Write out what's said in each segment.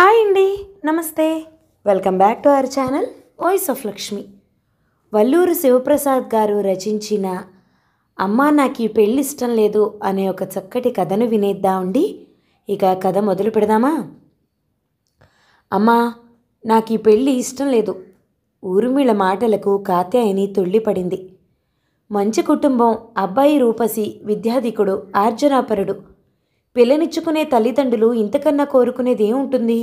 Hi అండి, నమస్తే. Welcome back to our channel voice of Lakshmi. Valluru Sivaprasad garu రచించిన అమ్మా నాకు ఈ పెళ్ళి ఇష్టం లేదు అనే ఒక చక్కటి కథను వినేద్దామండి. ఇక కథ మొదలు పెడదామా? అమ్మా నాకు ఈ పెళ్ళి ఇష్టం లేదు. ఊర్మిళ మాటలకు కాత్యాయని తుళ్ళిపడింది. మంచి కుటుంబం, అబ్బాయి రూపసి, విద్యాధికుడు, ఆర్జనాపరుడు. పిల్లనిచ్చుకునే తల్లిదండ్రులు ఇంతకన్నా కోరుకునేది ఏముంటుంది?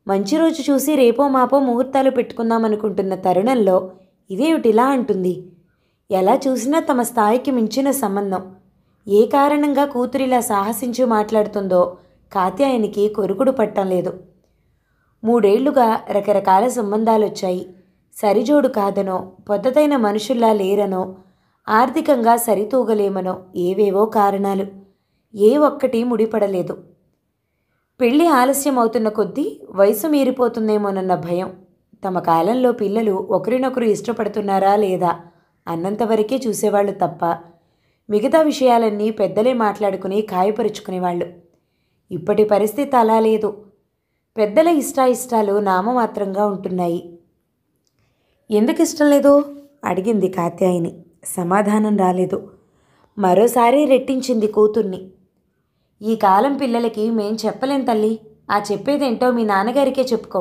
మంచి రోజు చూసి రేపో మాపో ముహూర్తాలు పెట్టుకుందామనుకుంటున్న తరుణంలో ఇదేమిటిలా అంటుంది? ఎలా చూసినా తమ స్థాయికి మించిన సంబంధం. ఏ కారణంగా కూతురిలా సాహసించి మాట్లాడుతుందో కాత్యాయనికి కొరుకుడు పట్టం లేదు. 3 ఏళ్లుగా రకరకాల సంబంధాలొచ్చాయి. సరిజోడు కాదనో, పద్ధతైన మనుషుల్లా లేరనో, ఆర్థికంగా సరితూగలేమనో ఏవేవో కారణాలు. ఏ ఒక్కటి ముడిపడలేదు. పెళ్ళి ఆలస్యం అవుతున్న కొద్దీ వయసు మీరిపోతుందేమోనన్న భయం. తమ కాలంలో పిల్లలు ఒకరినొకరు ఇష్టపడుతున్నారా లేదా అన్నంతవరకే చూసేవాళ్ళు తప్ప మిగతా విషయాలన్నీ పెద్దలే మాట్లాడుకుని ఖాయపరుచుకునేవాళ్ళు. ఇప్పటి పరిస్థితి అలా లేదు. పెద్దల ఇష్టాయిష్టాలు నామమాత్రంగా ఉంటున్నాయి. ఎందుకు ఇష్టం లేదు అడిగింది కాత్యాయిని. సమాధానం రాలేదు. మరోసారి రెట్టించింది కూతుర్ని. ఈ కాలం పిల్లలకి మేం చెప్పలేం తల్లి, ఆ చెప్పేదేంటో మీ నాన్నగారికే చెప్పుకో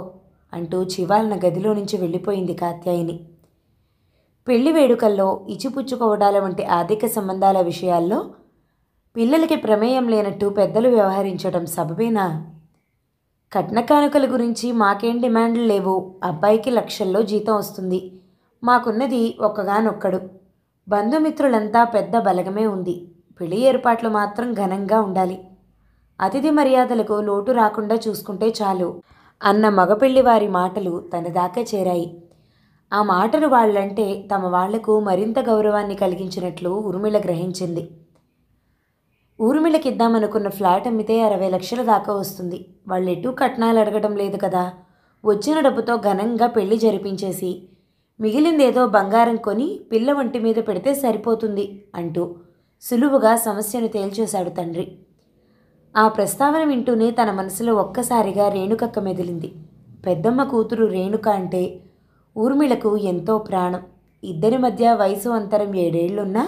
అంటూ చివాలన గదిలో నుంచి వెళ్ళిపోయింది కాత్యాయిని. పెళ్లి వేడుకల్లో ఇచ్చిపుచ్చుకోవడాల వంటి ఆర్థిక సంబంధాల విషయాల్లో పిల్లలకి ప్రమేయం లేనట్టు పెద్దలు వ్యవహరించడం సబబేనా? కట్న కానుకల గురించి మాకేం డిమాండ్లు లేవు. అబ్బాయికి లక్షల్లో జీతం వస్తుంది. మాకున్నది ఒక్కగానొక్కడు. బంధుమిత్రులంతా పెద్ద బలగమే ఉంది. పెళ్లి ఏర్పాట్లు మాత్రం ఘనంగా ఉండాలి. అతిథి మర్యాదలకు లోటు రాకుండా చూసుకుంటే చాలు అన్న మగపెళ్లి వారి మాటలు తన దాకా చేరాయి. ఆ మాటలు వాళ్ళంటే తమ వాళ్లకు మరింత గౌరవాన్ని కలిగించినట్లు ఊర్మిళ గ్రహించింది. ఊర్మిళకిద్దామనుకున్న ఫ్లాట్ అమ్మితే 60 లక్షల దాకా వస్తుంది. వాళ్ళెటూ కట్నాలు అడగడం లేదు కదా. వచ్చిన డబ్బుతో ఘనంగా పెళ్లి జరిపించేసి మిగిలిందేదో బంగారం కొని పిల్ల వంటి మీద పెడితే సరిపోతుంది అంటూ సులువుగా సమస్యను తేల్చేశాడు తండ్రి. ఆ ప్రస్తావన వింటూనే తన మనసులో ఒక్కసారిగా రేణుకక్క మెదిలింది. పెద్దమ్మ కూతురు రేణుక అంటే ఊర్మిళకు ఎంతో ప్రాణం. ఇద్దరి మధ్య వయసు అంతరం 7 ఏళ్లున్నా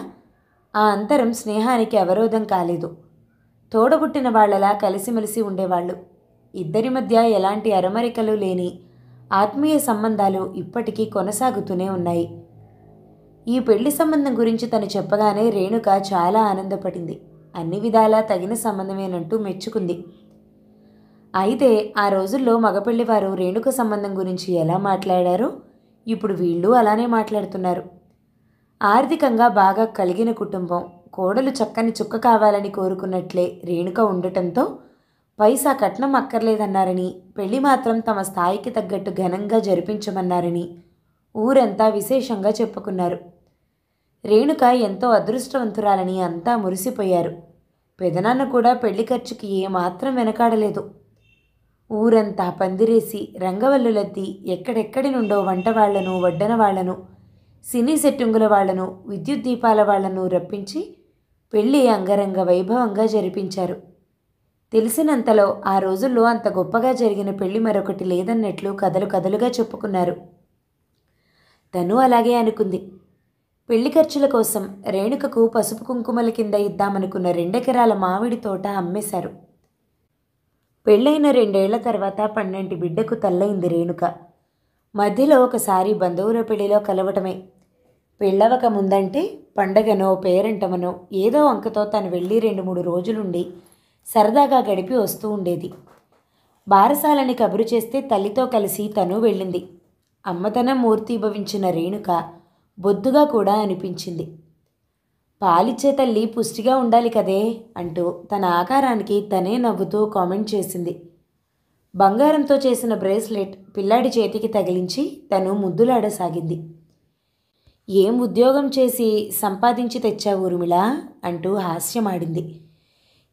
ఆ అంతరం స్నేహానికి అవరోధం కాలేదు. తోడబుట్టిన వాళ్లలా కలిసిమెలిసి ఉండేవాళ్లు. ఇద్దరి మధ్య ఎలాంటి అరమరికలు లేని ఆత్మీయ సంబంధాలు ఇప్పటికీ కొనసాగుతూనే ఉన్నాయి. ఈ పెళ్లి సంబంధం గురించి తను చెప్పగానే రేణుక చాలా ఆనందపడింది. అన్ని విధాలా తగిన సంబంధమేనంటూ మెచ్చుకుంది. అయితే ఆ రోజుల్లో మగపెళ్లివారు రేణుక సంబంధం గురించి ఎలా మాట్లాడారో ఇప్పుడు వీళ్ళు అలానే మాట్లాడుతున్నారు. ఆర్థికంగా బాగా కలిగిన కుటుంబం, కోడలు చక్కని చుక్క కావాలని కోరుకున్నట్లే రేణుక ఉండటంతో పైసా కట్నం అక్కర్లేదన్నారని, పెళ్లి మాత్రం తమ స్థాయికి తగ్గట్టు ఘనంగా జరిపించమన్నారని ఊరంతా విశేషంగా చెప్పుకున్నారు. రేణుక ఎంతో అదృష్టవంతురాలని అంతా మురిసిపోయారు. పెదనాన్న కూడా పెళ్లి ఖర్చుకి ఏమాత్రం వెనకాడలేదు. ఊరంతా పందిరేసి రంగవల్లులద్ది ఎక్కడెక్కడి నుండో వంట వాళ్లను, వడ్డన వాళ్లను, సినీ సెట్టింగుల వాళ్లను, విద్యుత్ దీపాల వాళ్లను రప్పించి పెళ్లి అంగరంగ వైభవంగా జరిపించారు. తెలిసినంతలో ఆ రోజుల్లో అంత గొప్పగా జరిగిన పెళ్లి మరొకటి లేదన్నట్లు కథలు కథలుగా చెప్పుకున్నారు. తను అలాగే అనుకుంది. పెళ్లి ఖర్చుల కోసం రేణుకకు పసుపు కుంకుమల కింద ఇద్దామనుకున్న 2 ఎకరాల మామిడి తోట అమ్మేశారు. పెళ్ళైన 2 ఏళ్ల తర్వాత 12 బిడ్డకు తల్లయింది రేణుక. మధ్యలో ఒకసారి బంధువుల పెళ్లిలో కలవటమే. పెళ్ళవక ముందంటే పండగనో పేరంటమనో ఏదో అంకతో తను వెళ్ళి 2-3 రోజులుండి సరదాగా గడిపి వస్తూ ఉండేది. బారసాలని కబురు చేస్తే తల్లితో కలిసి తను వెళ్ళింది. అమ్మతనం మూర్తీభవించిన రేణుక బొద్దుగా కూడా అనిపించింది. పాలిచ్చే తల్లి పుష్టిగా ఉండాలి కదే అంటూ తన ఆకారానికి తనే నవ్వుతూ కామెంట్ చేసింది. బంగారంతో చేసిన బ్రేస్లెట్ పిల్లాడి చేతికి తగిలించి తను ముద్దులాడసాగింది. ఏం ఉద్యోగం చేసి సంపాదించి తెచ్చావు ఊర్మిళ అంటూ హాస్యమాడింది.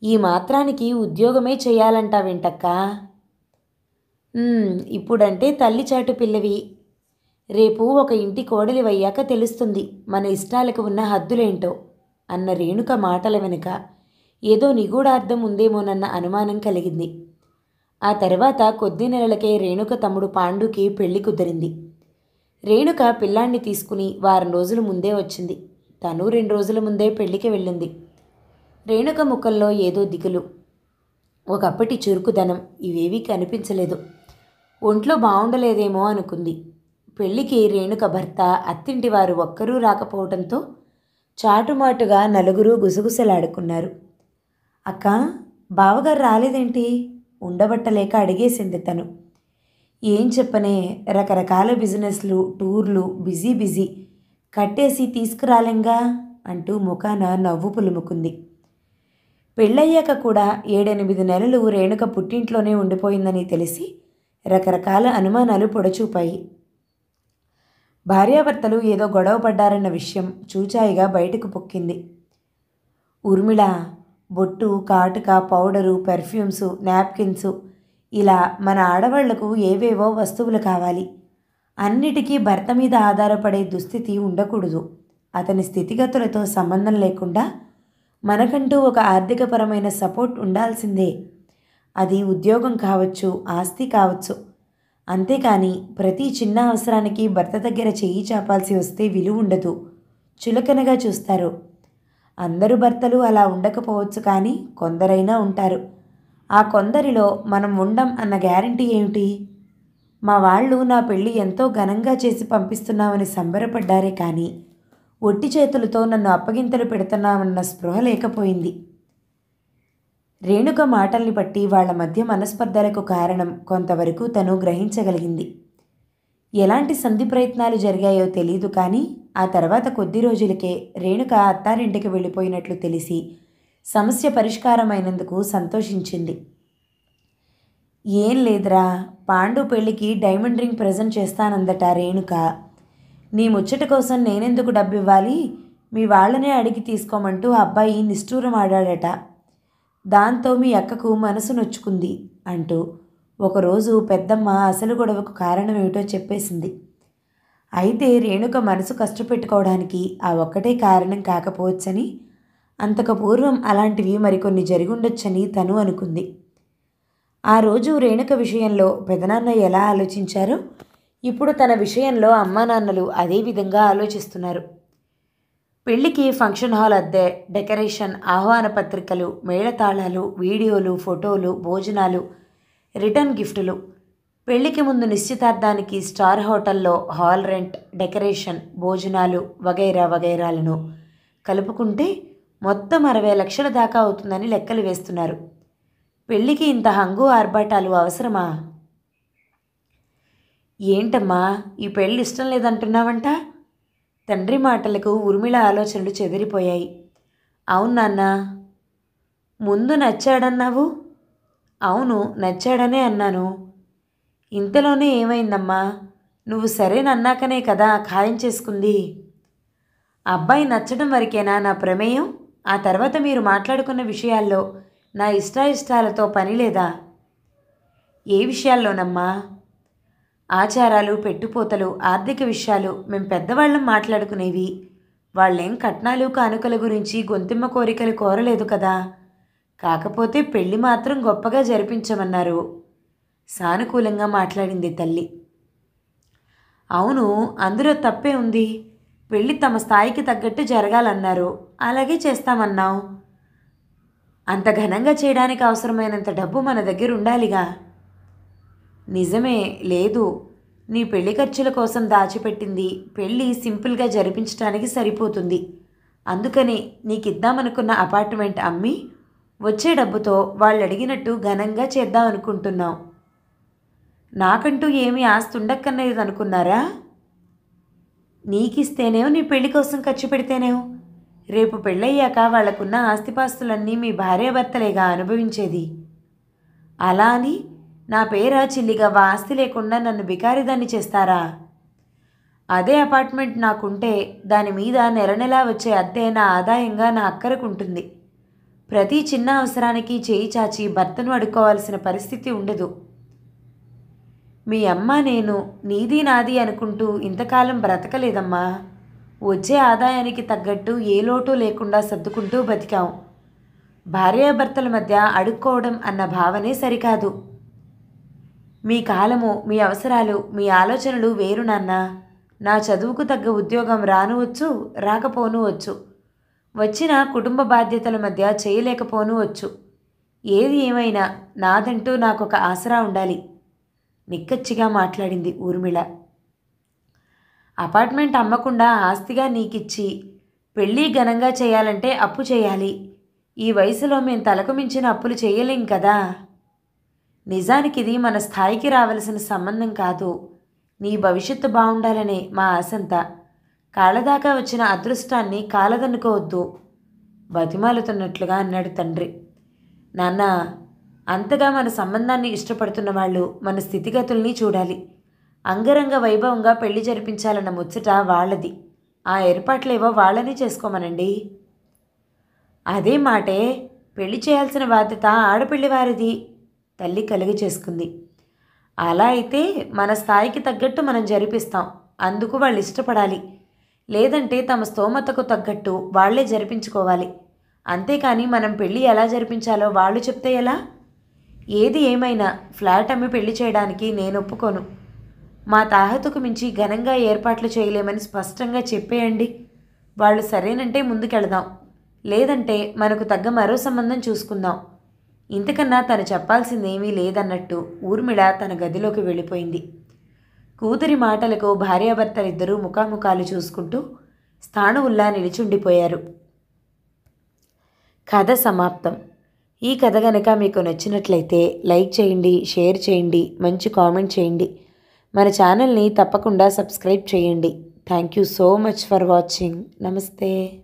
ఈ మాత్రానికి ఉద్యోగమే చెయ్యాలంటావేంటక్కా? ఇప్పుడంటే తల్లి చాటు పిల్లవి. రేపు ఒక ఇంటి కోడలివయ్యాక తెలుస్తుంది మన ఇష్టాలకు ఉన్న హద్దులేంటో అన్న రేణుక మాటల వెనుక ఏదో నిగూఢార్థం ఉందేమోనన్న అనుమానం కలిగింది. ఆ తర్వాత కొద్ది నెలలకే రేణుక తమ్ముడు పాండుకి పెళ్లి కుదిరింది. రేణుక పిల్లాన్ని తీసుకుని వారం రోజుల ముందే వచ్చింది. తను 2 రోజుల ముందే పెళ్లికి వెళ్ళింది. రేణుక ముఖంలో ఏదో దిగులు, ఒకప్పటి చురుకుదనం ఇవేవీ కనిపించలేదు. ఒంట్లో బాగుండలేదేమో అనుకుంది. పెళ్లికి రేణుక భర్త, అత్తింటి వారు ఒక్కరూ రాకపోవడంతో చాటుమాటుగా నలుగురు గుసగుసలాడుకున్నారు. అక్కా, బావగారు రాలేదేంటి? ఉండబట్టలేక అడిగేసింది తను. ఏం చెప్పనే, రకరకాల బిజినెస్లు, టూర్లు, బిజీ బిజీ, కట్టేసి తీసుకురాలేంగా అంటూ ముఖాన నవ్వు పులుముకుంది. పెళ్ళయ్యాక కూడా 7-8 నెలలు రేణుక పుట్టింట్లోనే ఉండిపోయిందని తెలిసి రకరకాల అనుమానాలు పొడచూపాయి. భార్యాభర్తలు ఏదో గొడవ పడ్డారన్న విషయం చూచాయిగా బయటకు పొక్కింది. ఊర్మిళ, బొట్టు, కాటుక, పౌడరు, పెర్ఫ్యూమ్సు, నాప్కిన్సు, ఇలా మన ఆడవాళ్లకు ఏవేవో వస్తువులు కావాలి. అన్నిటికీ భర్త మీద ఆధారపడే దుస్థితి ఉండకూడదు. అతని స్థితిగతులతో సంబంధం లేకుండా మనకంటూ ఒక ఆర్థికపరమైన సపోర్ట్ ఉండాల్సిందే. అది ఉద్యోగం కావచ్చు, ఆస్తి కావచ్చు. అంతేకాని ప్రతి చిన్న అవసరానికి భర్త దగ్గర చెయ్యి చాపాల్సి వస్తే విలువ ఉండదు, చులకనగా చూస్తారు. అందరు భర్తలు అలా ఉండకపోవచ్చు, కానీ కొందరైనా ఉంటారు. ఆ కొందరిలో మనం ఉండం అన్న గ్యారంటీ ఏమిటి? మా వాళ్ళు నా పెళ్ళి ఎంతో ఘనంగా చేసి పంపిస్తున్నామని సంబరపడ్డారే కానీ ఒట్టి చేతులతో నన్ను అప్పగింతలు పెడుతున్నామన్న స్పృహ లేకపోయింది. రేణుక మాటల్ని బట్టి వాళ్ల మధ్య మనస్పర్ధలకు కారణం కొంతవరకు తను గ్రహించగలిగింది. ఎలాంటి సంధి ప్రయత్నాలు జరిగాయో తెలీదు, కానీ ఆ తర్వాత కొద్ది రోజులకే రేణుక అత్తారింటికి వెళ్ళిపోయినట్లు తెలిసి సమస్య పరిష్కారమైనందుకు సంతోషించింది. ఏం లేదురా, పాండు పెళ్ళికి డైమండ్ రింగ్ ప్రజెంట్ చేస్తానందట రేణుక. నీ ముచ్చట కోసం నేనెందుకు డబ్బివ్వాలి, మీ వాళ్ళనే అడిగి తీసుకోమంటూ అబ్బాయి నిష్ఠూరం ఆడాడట. దాంతో మీ అక్కకు మనసు నొచ్చుకుంది అంటూ ఒకరోజు పెద్దమ్మ అసలు గొడవకు కారణమేమిటో చెప్పేసింది. అయితే రేణుక మనసు కష్టపెట్టుకోవడానికి ఆ ఒక్కటే కారణం కాకపోవచ్చని, అంతకు పూర్వం అలాంటివి మరికొన్ని జరిగుండొచ్చని తను అనుకుంది. ఆ రోజు రేణుక విషయంలో పెదనాన్న ఎలా ఆలోచించారో ఇప్పుడు తన విషయంలో అమ్మానాన్నలు అదే విధంగా ఆలోచిస్తున్నారు. పెళ్లికి ఫంక్షన్ హాల్ అద్దె, డెకరేషన్, ఆహ్వాన పత్రికలు, మేళతాళాలు, వీడియోలు, ఫోటోలు, భోజనాలు, రిటర్న్ గిఫ్టులు, పెళ్లికి ముందు నిశ్చితార్థానికి స్టార్ హోటల్లో హాల్ రెంట్, డెకరేషన్, భోజనాలు వగైరా వగైరాలను కలుపుకుంటే మొత్తం 60 లక్షల దాకా అవుతుందని లెక్కలు వేస్తున్నారు. పెళ్లికి ఇంత హంగు ఆర్భాటాలు అవసరమా? ఏంటమ్మా, ఈ పెళ్ళి ఇష్టం లేదంటున్నావంట? తండ్రి మాటలకు ఊర్మిళ ఆలోచనలు చెదిరిపోయాయి. అవును నాన్న. ముందు నచ్చాడన్నావు? అవును, నచ్చాడనే అన్నాను. ఇంతలోనే ఏమైందమ్మా? నువ్వు సరేనన్నాకనే కదా ఖాయం చేసుకుంది. అబ్బాయి నచ్చడం వరకేనా నా ప్రమేయం? ఆ తర్వాత మీరు మాట్లాడుకున్న విషయాల్లో నా ఇష్టాయిష్టాలతో పని లేదా? ఏ విషయాల్లోనమ్మా? ఆచారాలు, పెట్టుపోతలు, ఆర్థిక విషయాలు మేం పెద్దవాళ్ళం మాట్లాడుకునేవి. వాళ్ళేం కట్నాలు కానుకల గురించి గొంతిమ్మ కోరికలు కోరలేదు కదా. కాకపోతే పెళ్లి మాత్రం గొప్పగా జరిపించమన్నారు. సానుకూలంగా మాట్లాడింది తల్లి. అవును, అందులో తప్పే ఉంది. పెళ్ళి తమ స్థాయికి తగ్గట్టు జరగాలన్నారు, అలాగే చేస్తామన్నావు. అంత ఘనంగా చేయడానికి అవసరమైనంత డబ్బు మన దగ్గర ఉండాలిగా. నిజమే, లేదు. నీ పెళ్లి ఖర్చుల కోసం దాచిపెట్టింది పెళ్ళి సింపుల్గా జరిపించడానికి సరిపోతుంది. అందుకని నీకిద్దామనుకున్న అపార్ట్మెంట్ అమ్మి వచ్చే డబ్బుతో వాళ్ళు అడిగినట్టు ఘనంగా చేద్దాం అనుకుంటున్నాం. నాకంటూ ఏమీ ఆస్తి ఉండక్కర్లేదు అనుకున్నారా? నీకిస్తేనేమో, నీ పెళ్లి కోసం ఖర్చు పెడితేనేమో. రేపు పెళ్ళయ్యాక వాళ్లకున్న ఆస్తిపాస్తులన్నీ మీ భార్యాభర్తలేగా అనుభవించేది. అలా అని నా పేర చిల్లిగా ఆస్తి లేకుండా నన్ను బికారిదాన్ని చేస్తారా? అదే అపార్ట్మెంట్ నాకుంటే దాని మీద నెల నెలా వచ్చే అద్దె నా ఆదాయంగా నా అక్కరకుంటుంది. ప్రతి చిన్న అవసరానికి చేయి చాచి భర్తను అడుక్కోవాల్సిన పరిస్థితి ఉండదు. మీ అమ్మ నేను నీది నాది అనుకుంటూ ఇంతకాలం బ్రతకలేదమ్మా. వచ్చే ఆదాయానికి తగ్గట్టు ఏ లోటు లేకుండా సర్దుకుంటూ బతికాం. భార్యాభర్తల మధ్య అడుక్కోవడం అన్న భావనే సరికాదు. మీ కాలము, మీ అవసరాలు, మీ ఆలోచనలు వేరు నాన్న. నా చదువుకు తగ్గ ఉద్యోగం రానువచ్చు, రాకపోను వచ్చు. వచ్చిన కుటుంబ బాధ్యతల మధ్య చేయలేకపోను వచ్చు. ఏది ఏమైనా నాదంటూ నాకొక ఆసరా ఉండాలి. నిక్కచ్చిగా మాట్లాడింది ఊర్మిళ. అపార్ట్మెంట్ అమ్మకుండా ఆస్తిగా నీకిచ్చి పెళ్ళి ఘనంగా చేయాలంటే అప్పు చేయాలి. ఈ వయసులో మేం తలకు మించిన అప్పులు చేయలేం కదా. నిజానికి ఇది మన స్థాయికి రావలసిన సంబంధం కాదు. నీ భవిష్యత్తు బాగుండాలనే మా ఆశంతా. కాళ్ళదాకా వచ్చిన అదృష్టాన్ని కాలదనుకోవద్దు బతిమాలుతున్నట్లుగా అన్నాడు తండ్రి. నాన్న, అంతగా మన సంబంధాన్ని ఇష్టపడుతున్న వాళ్ళు మన స్థితిగతుల్ని చూడాలి. అంగరంగ వైభవంగా పెళ్లి జరిపించాలన్న ముచ్చట వాళ్ళది. ఆ ఏర్పాట్లేవో వాళ్ళని చేసుకోమనండి. అదే మాటే, పెళ్లి చేయాల్సిన బాధ్యత ఆడపిల్లి వారిది. తల్లి కలుగు చేసుకుంది. అలా అయితే మన స్థాయికి తగ్గట్టు మనం జరిపిస్తాం. అందుకు వాళ్ళు ఇష్టపడాలి. లేదంటే తమ స్తోమతకు తగ్గట్టు వాళ్లే జరిపించుకోవాలి. అంతేకాని మనం పెళ్ళి ఎలా జరిపించాలో వాళ్ళు చెప్తే ఎలా? ఏది ఏమైనా ఫ్లాట్ అమ్మి పెళ్లి చేయడానికి నేను ఒప్పుకోను. మా తాహతుకు మించి ఘనంగా ఏర్పాట్లు చేయలేమని స్పష్టంగా చెప్పేయండి. వాళ్ళు సరేనంటే ముందుకెళదాం. లేదంటే మనకు తగ్గ మరో సంబంధం చూసుకుందాం. ఇంతకన్నా తను చెప్పాల్సిందేమీ లేదన్నట్టు ఊర్మిళ తన గదిలోకి వెళ్ళిపోయింది. కూతురి మాటలకు భార్యాభర్తలిద్దరూ ముఖాముఖాలు చూసుకుంటూ స్థాణువుల్లా నిలిచుండిపోయారు. కథ సమాప్తం. ఈ కథ గనక మీకు నచ్చినట్లయితే లైక్ చేయండి, షేర్ చేయండి, మంచి కామెంట్ చేయండి. మన ఛానల్ని తప్పకుండా సబ్స్క్రైబ్ చేయండి. Thank you so much for watching. నమస్తే.